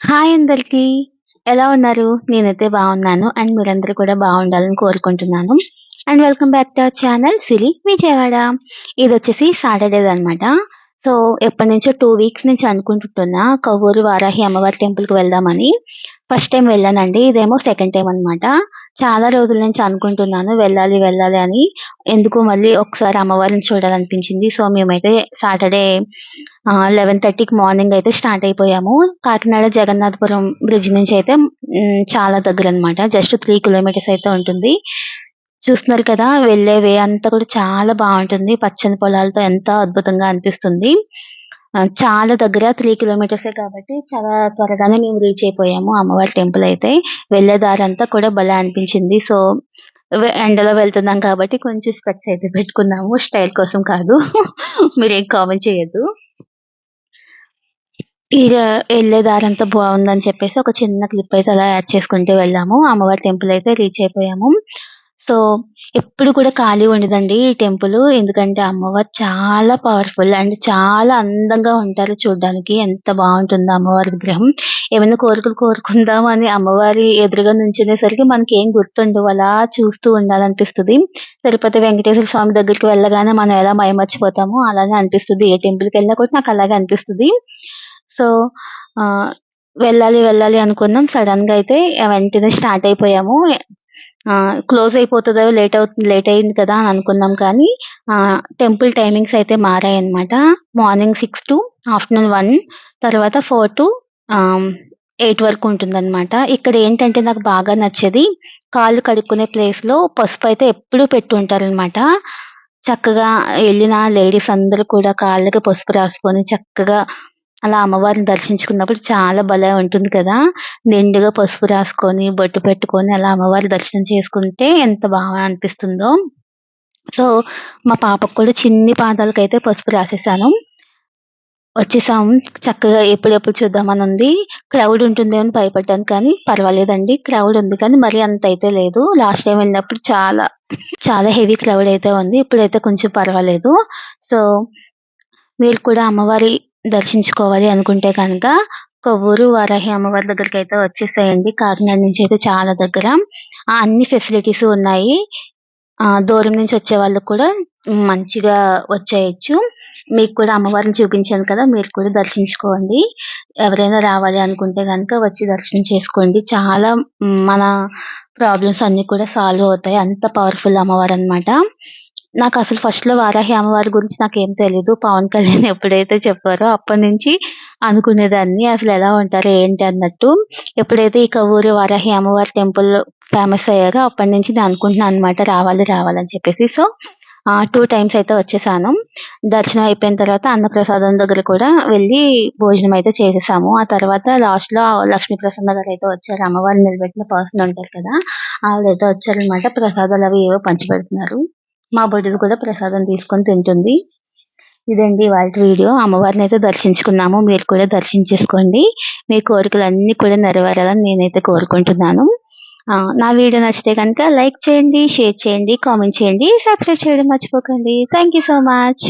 Hi అందరికి. ఎలా ఉన్నారు? నేనైతే బాగున్నాను. అండ్ మీరందరూ కూడా బాగుండాలని కోరుకుంటున్నాను. And welcome back to our channel Siri Vijayawada. ఇదొచ్చేసి సాటర్‌డేదనమాట. సో, ఎప్పటినుంచో 2 వీక్స్ నుంచి అనుకుంటున్నా కొవ్వూరు వారాహి అమ్మవారి టెంపుల్‌కి వెళ్దామని. ఫస్ట్ టైమ్ వెళ్ళానండి. ఇదేమో సెకండ్ టైమ్ అనమాట. చాలా రోజుల నుంచి అనుకుంటున్నాను వెళ్ళాలి, వెళ్ళాలి అని. ఎందుకో మళ్ళీ ఒకసారి అమ్మవారిని చూడాలనిపించింది. సో, మేమైతే సాటర్‌డే 11:30కి మార్నింగ్ అయితే స్టార్ట్ అయిపోయాము. కాకినాడ జగన్నాథపురం బ్రిడ్జ్ నుంచి అయితే చాలా దగ్గరనమాట. జస్ట్ 3 కిలోమీటర్స్ అయితే ఉంటుంది. చూస్తున్నారు కదా! వెళ్ళే వే అంతా కూడా చాలా బావుంటుంది. పచ్చని పొలాలతో ఎంతో అద్భుతంగా అనిపిస్తుంది. చాలా దగ్గర 3 కిలోమీటర్సే కాబట్టి చాలా త్వరగానే మేము రీచ్ అయిపోయాము అమ్మవారి టెంపుల్ అయితే. వెళ్ళే దారంతా కూడా భలే అనిపించింది. సో, ఎండలో వెళ్తున్నాం కాబట్టి కొంచెం స్పెక్ట్స్ అయితే పెట్టుకున్నాము. స్టైల్ కోసం కాదు. మీరేం కామెంట్ చేయొద్దు. ఇగ ఎళ్ళే దారంతా బావుందని చెప్పేసి ఒక చిన్న క్లిప్ అయితే అలా యాడ్ చేసుకుంటూ వెళ్ళాము. అమ్మవారి టెంపుల్ అయితే రీచ్ అయిపోయాము. సో, ఎప్పుడు కూడా ఖాళీ ఉండదండి ఈ టెంపులు. ఎందుకంటే అమ్మవారు చాలా పవర్‌ఫుల్ అండ్ చాలా అందంగా ఉంటారు చూడ్డానికి. ఎంత బావుంటుందో అమ్మవారి విగ్రహం. ఏమైనా కోరికలు కోరుకుందాం అని అమ్మవారి ఎదురుగా నుంచునేసరికి మనకేం గుర్తుండవు. అలా చూస్తూ ఉండాలనిపిస్తది. తిరుపతి వెంకటేశ్వర స్వామి దగ్గరికి వెళ్ళగానే మనం ఎలా మైమర్చిపోతామో అలానే అనిపిస్తది. ఏ టెంపుల్‌కెళ్ళినా కూడా నాకు అలాగే అనిపిస్తది. సో, ఆహ్, వెళ్ళాలి, వెళ్ళాలి అనుకున్నాం. సడెన్‌గా అయితే వెంటనే స్టార్ట్ అయిపోయాము. క్లోజ్ అయిపోతదో లేట్ అయింది కదా అని అనుకున్నాం కానీ టెంపుల్ టైమింగ్స్ అయితే మారాయన్నమాట. మార్నింగ్ 6 టు ఆఫ్టర్‌నూన్ 1 తర్వాత 4 టు ఆహ్, 8 వరకు ఉంటుందన్నమాట. ఇక్కడ ఏంటంటే నాకు బాగా నచ్చేది కాళ్ళు కడుక్కునే ప్లేస్‌లో పసుపయితే ఎప్పుడూ పెట్టుంటారనమాట. చక్కగా ఎళ్ళిన లేడీస్ అందరూ కూడా కాళ్ళకి పసుపు రాసుకొని చక్కగా అలా అమ్మవారిని దర్శించుకున్నప్పుడు చాలా భలే ఉంటుంది కదా! నిండుగా పసుపు రాసుకొని, బొట్టు పెట్టుకొని అలా అమ్మవారి దర్శనం చేసుకుంటే ఎంత బాగా అనిపిస్తుందో. సో, మా పాపకు కూడా చిన్ని పాదాలకైతే పసుపు రాసేసాను. వచ్చేసాం. చక్కగా ఎప్పుడెప్పుడు చూద్దామనుంది. క్రౌడ్ ఉంటుందేమో అని భయపడ్డాను కానీ పర్వాలేదండి. క్రౌడ్ ఉంది కానీ మరీ అంతయితే లేదు. లాస్ట్ టైమ్ వెళ్ళినప్పుడు చాలా హెవీ క్రౌడ్ అయితే ఉంది. ఇప్పుడైతే కొంచెం పర్వాలేదు. సో, మీరు కూడా అమ్మవారి దర్శించుకోవాలి అనుకుంటే గనక కొవ్వూరు వారాహి అమ్మవారి దగ్గరికైతే వచ్చేసేయండి. కాకినాడ నుంచి అయితే చాలా దగ్గర. అన్ని ఫెసిలిటీస్ ఉన్నాయి. దూరం నుంచి వచ్చే వాళ్ళకి కూడా మంచిగా వచ్చేయొచ్చు. మీకు కూడా అమ్మవారిని చూపించాను కదా! మీరు కూడా దర్శించుకోండి. ఎవరైనా రావాలి అనుకుంటే గనక వచ్చి దర్శనం చేసుకోండి. చాలా మన ప్రాబ్లమ్స్ అన్నీ కూడా సాల్వ్ అవుతాయి. అంత పవర్‌ఫుల్ అమ్మవారనమాట. నాకసలు ఫస్ట్‌లో వారాహి అమ్మవారి గురించి నాకేం తెలీదు. పవన్ కళ్యాణ్ ఎప్పుడైతే చెప్పారో అప్పటినుంచి అనుకునేదాన్ని అసలెలా ఉంటారు ఏంటి అన్నట్టు. ఎప్పుడైతే ఈ కొవ్వూరు వారాహి అమ్మవారి టెంపుల్ ఫేమస్ అయ్యారో అప్పటినుంచి నేను అనుకుంటున్నాను అనమాట రావాలి, రావాలని చెప్పేసి. సో, 2 టైమ్స్ అయితే వచ్చేసాను. దర్శనం అయిపోయిన తర్వాత అన్నప్రసాదం దగ్గర కూడా వెళ్ళి భోజనం అయితే చేసేసాము. ఆ తర్వాత లాస్ట్‌లో లక్ష్మీ ప్రసన్న గారైతే వచ్చారు. అమ్మవారిని నిలబెట్టిన పర్సన్ ఉంటారు కదా! ఆవిడైతే వచ్చారనమాట. ప్రసాదాలవి ఏవో పంచిపెడుతున్నారు. మా బుడ్డది కూడా ప్రసాదం తీసుకొని తింటుంది. ఇదండి ఇవాల్టి వీడియో. అమ్మవారినైతే దర్శించుకున్నాము. మీరు కూడా దర్శించేసుకోండి. మీ కోరికలన్నీ కూడా నెరవేరాలని నేనైతే కోరుకుంటున్నాను. నా వీడియో నచ్చితే గనుక లైక్ చేయండి, షేర్ చేయండి, కామెంట్ చేయండి, సబ్స్క్రైబ్ చేయడం మర్చిపోకండి. Thank you so much.